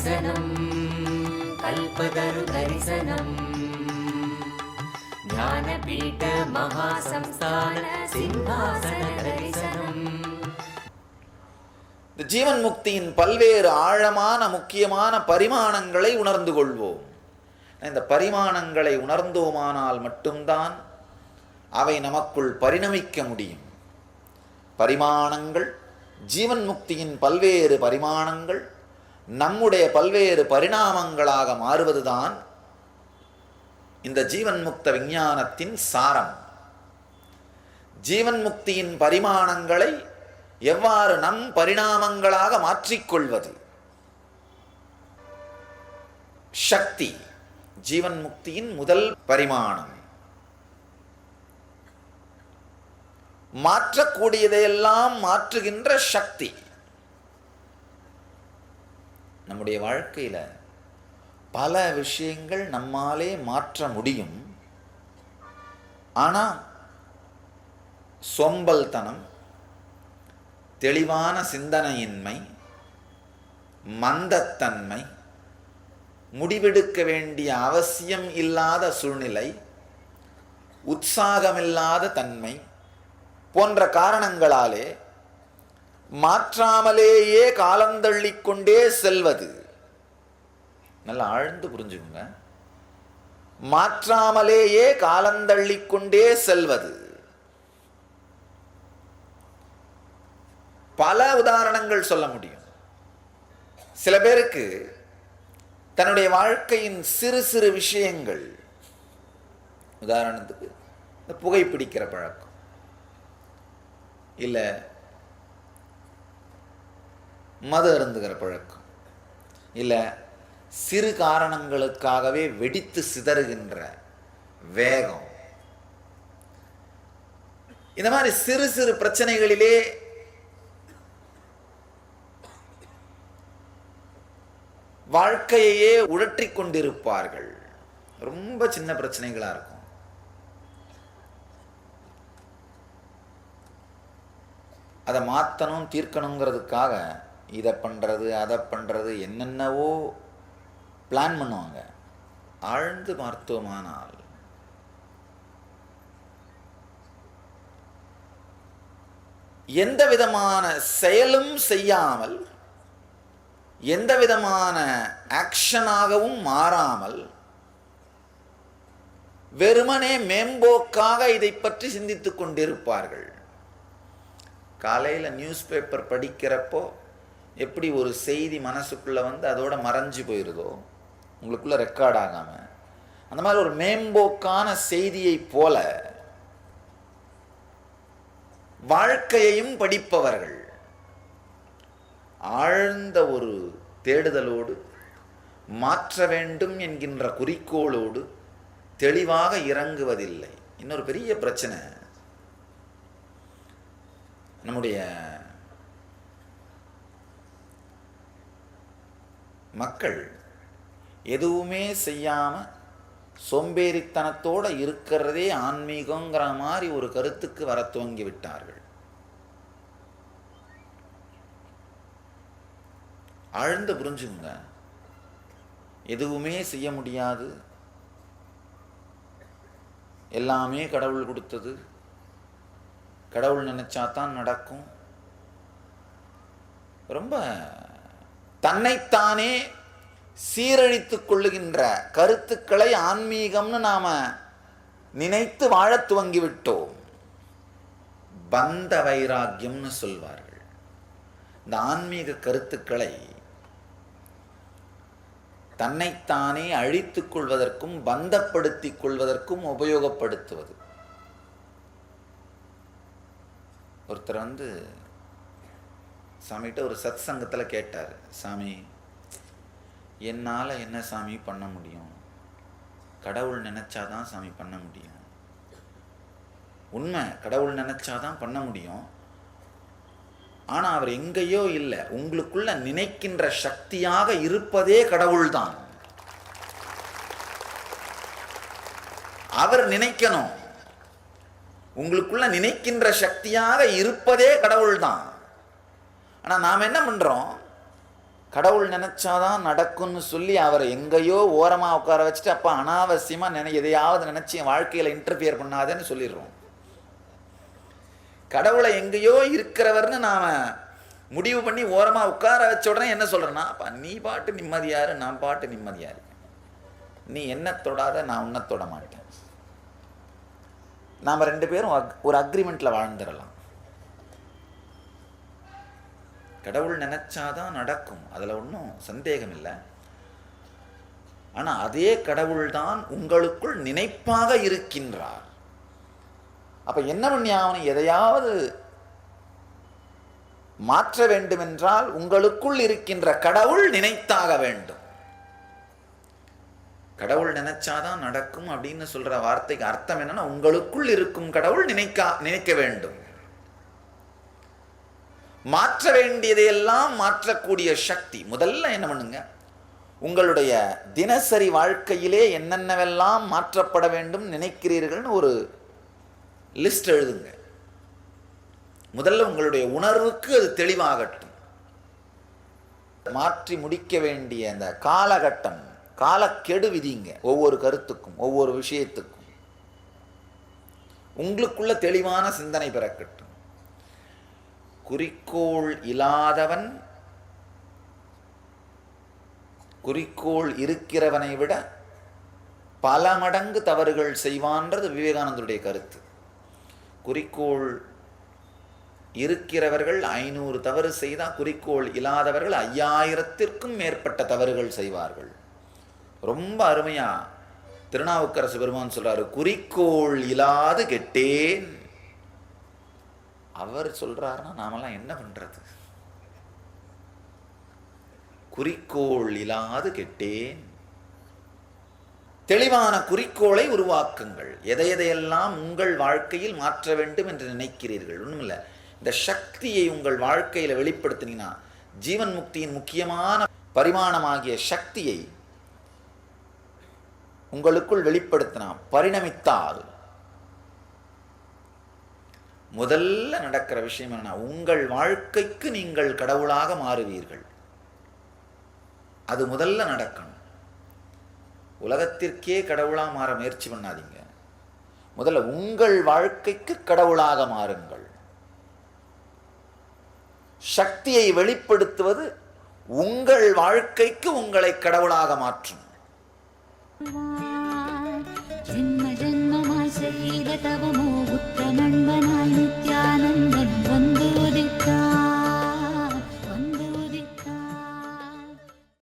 दर्शनम् कल्पतरु दर्शनम् ज्ञानपीठ महासंस्थान सिंहासन दर्शनम्. இந்த ஜீவன் முக்தியின் பல்வேறு ஆழமான முக்கியமான பரிமாணங்களை உணர்ந்து கொள்வோம். இந்த பரிமாணங்களை உணர்ந்தோமானால் மட்டும்தான் அவை நமக்குள் பரிணமிக்க முடியும். பரிமாணங்கள், ஜீவன் முக்தியின் பல்வேறு பரிமாணங்கள் நம்முடைய பல்வேறு பரிணாமங்களாக மாறுவதுதான் இந்த ஜீவன் முக்த விஞ்ஞானத்தின் சாரம். ஜீவன் முக்தியின் பரிமாணங்களை எவ்வாறு நம் பரிணாமங்களாக மாற்றிக்கொள்வது? சக்தி ஜீவன் முக்தியின் முதல் பரிமாணம். மாற்றக்கூடியதையெல்லாம் மாற்றுகின்ற சக்தி. நம்முடைய வாழ்க்கையில பல விஷயங்கள் நம்மாலே மாற்ற முடியும். ஆனா சோம்பல்தனம், தெளிவான சிந்தனையின்மை, மந்தத்தன்மை, முடிவெடுக்க வேண்டிய அவசியம் இல்லாத சூழ்நிலை, உற்சாகமில்லாத தன்மை போன்ற காரணங்களாலே மாற்றாமலேயே காலந்தள்ளிக்கொண்டே செல்வது. நல்லா ஆழ்ந்து புரிஞ்சுக்குங்க. மாற்றாமலேயே காலந்தள்ளிக்கொண்டே செல்வது. பல உதாரணங்கள் சொல்ல முடியும். சில பேருக்கு தன்னுடைய வாழ்க்கையின் சிறு சிறு விஷயங்கள், உதாரணத்துக்கு இந்த புகைப்பிடிக்கிற பழக்கம், இல்லை மது அருந்துகிற பழக்கம், இல்லை சிறு காரணங்களுக்காகவே வெடித்து சிதறுகின்ற வேகம், இந்த மாதிரி சிறு சிறு பிரச்சனைகளிலே வாழ்க்கையே உழற்றி கொண்டிருப்பார்கள். ரொம்ப சின்ன பிரச்சனைகளா இருக்கும். அதை மாற்றணும், தீர்க்கணுங்கிறதுக்காக இதை பண்றது அதை பண்றது என்னென்னவோ பிளான் பண்ணுவாங்க. ஆழ்ந்து பார்த்தோமானால் எந்த விதமான செயலும் செய்யாமல், எந்த விதமான ஆக்ஷனாகவும் மாறாமல், வெறுமனே மேம்போக்காக இதை பற்றி சிந்தித்துக் கொண்டிருப்பார்கள். காலையில் நியூஸ் பேப்பர் படிக்கிறப்போ எப்படி ஒரு செய்தி மனசுக்குள்ளே வந்து அதோட மறைஞ்சு போயிடுதோ, உங்களுக்குள்ள ரெக்கார்ட் ஆகாமல், அந்த மாதிரி ஒரு மேம்போக்கான செய்தியை போல வாழ்க்கையையும் படிப்பவர்கள் ஆழ்ந்த ஒரு தேடுதலோடு, மாற்ற வேண்டும் என்கின்ற குறிக்கோளோடு தெளிவாக இறங்குவதில்லை. இன்னொரு பெரிய பிரச்சனை, நம்முடைய மக்கள் எதுவுமே செய்யாம சோம்பேறித்தனத்தோட இருக்கிறதே ஆன்மீகங்கிற மாதிரி ஒரு கருத்துக்கு வர துவங்கி விட்டார்கள். ஆழ்ந்து புரிஞ்சுங்க. எதுவுமே செய்ய முடியாது, எல்லாமே கடவுள் கொடுத்தது, கடவுள் நினைச்சாதான் நடக்கும். ரொம்ப தன்னைத்தானே சீரழித்துக் கொள்ளுகின்ற கருத்துக்களை ஆன்மீகம்னு நாம நினைத்து வாழ துவங்கிவிட்டோம். பந்த வைராக்கியம்னு சொல்வார்கள். இந்த ஆன்மீக கருத்துக்களை தன்னைத்தானே அழித்துக் கொள்வதற்கும் பந்தப்படுத்திக் கொள்வதற்கும் உபயோகப்படுத்துவது. ஒருத்தர் வந்து சாமிகிட்ட ஒரு சத் சங்கத்தில் கேட்டார், சாமி என்னால் என்ன சாமி பண்ண முடியும்? கடவுள் நினைச்சாதான் சாமி பண்ண முடியும். உண்மை, கடவுள் நினைச்சாதான் பண்ண முடியும். ஆனால் அவர் எங்கேயோ இல்லை, உங்களுக்குள்ள நினைக்கின்ற சக்தியாக இருப்பதே கடவுள்தான். அவர் நினைக்கணும். உங்களுக்குள்ள நினைக்கின்ற சக்தியாக இருப்பதே கடவுள் தான். ஆனால் நாம் என்ன பண்றோம்? கடவுள் நினைச்சாதான் நடக்கும்னு சொல்லி அவரை எங்கேயோ ஓரமா உட்கார வச்சுட்டு அப்ப அனாவசியமா எதையாவது நினைச்சு என் வாழ்க்கையில இன்டர்ஃபியர் பண்ணாதேன்னு சொல்லிடுறோம். கடவுளை எங்கேயோ இருக்கிறவர்னு நாம முடிவு பண்ணி ஓரமா உட்கார வச்ச உடனே என்ன சொல்றேன்னா, அப்ப நீ பாட்டு நிம்மதியாரு, நான் பாட்டு நிம்மதியா இருக்கேன். நீ என்ன தொடாத, நான் உன்னை தொட மாட்டேன். நாம 2 பேரும் ஒரு அக்ரிமெண்ட்ல வாழ்ந்துடலாம். கடவுள் நினைச்சாதான் நடக்கும், அதுல ஒன்றும் சந்தேகம் இல்லை. ஆனா அதே கடவுள் தான் உங்களுக்குள் நினைப்பாக இருக்கின்றார். அப்ப என்ன பண்ணி ஆகணும்? எதையாவது மாற்ற வேண்டும் என்றால் உங்களுக்குள் இருக்கின்ற கடவுள் நினைத்தாக வேண்டும். கடவுள் நினைச்சாதான் நடக்கும் அப்படின்னு சொல்ற வார்த்தைக்கு அர்த்தம் என்னன்னா, உங்களுக்குள் இருக்கும் கடவுள் நினைக்க வேண்டும். மாற்ற வேண்டியதையெல்லாம் மாற்றக்கூடிய சக்தி. முதல்ல என்ன பண்ணுங்க, உங்களுடைய தினசரி வாழ்க்கையிலே என்னென்னவெல்லாம் மாற்றப்பட வேண்டும் நினைக்கிறீர்கள்னு ஒரு லிஸ்ட் எழுதுங்க. முதல்ல உங்களுடைய உணர்வுக்கு அது தெளிவாகட்டும். மாற்றி முடிக்க வேண்டிய அந்த காலகட்டம், காலக்கெடு விதிங்க. ஒவ்வொரு கருத்துக்கும், ஒவ்வொரு விஷயத்துக்கும் உங்களுக்குள்ள தெளிவான சிந்தனை பிறக்கட்டும். குறிக்கோள் இல்லாதவன் குறிக்கோள் இருக்கிறவனை விட பல மடங்கு தவறுகள் செய்வான்றது விவேகானந்தருடைய கருத்து. குறிக்கோள் இருக்கிறவர்கள் 500 தவறு செய்தால் குறிக்கோள் இல்லாதவர்கள் 5000த்திற்கும் மேற்பட்ட தவறுகள் செய்வார்கள். ரொம்ப அருமையா திருநாவுக்கரசு பெருமான் சொல்றாரு, குறிக்கோள் இல்லாது கெட்டேன். அவர் சொல்றாருன்னா நாமெல்லாம் என்ன பண்றது? குறிக்கோள் இல்லாது கெட்டேன். தெளிவான குறிக்கோளை உருவாக்குங்கள். எதையெல்லாம் உங்கள் வாழ்க்கையில் மாற்ற வேண்டும் என்று நினைக்கிறீர்கள், ஒண்ணுமில்ல, இந்த சக்தியை உங்கள் வாழ்க்கையில வெளிப்படுத்தினீங்கன்னா, ஜீவன் முக்தியின் முக்கியமான பரிமாணமாகிய சக்தியை உங்களுக்குள் வெளிப்படுத்தினா, பரிணமித்தால் முதல்ல நடக்கிற விஷயம் என்ன, உங்கள் வாழ்க்கைக்கு நீங்கள் கடவுளாக மாறுவீர்கள். அது முதல்ல நடக்கணும். உலகத்திற்கே கடவுளா மாற முயற்சி பண்ணாதீங்க. முதல்ல உங்கள் வாழ்க்கைக்கு கடவுளாக மாறுங்கள். சக்தியை வெளிப்படுத்துவது உங்கள் வாழ்க்கைக்கு உங்களை கடவுளாக மாற்றும்.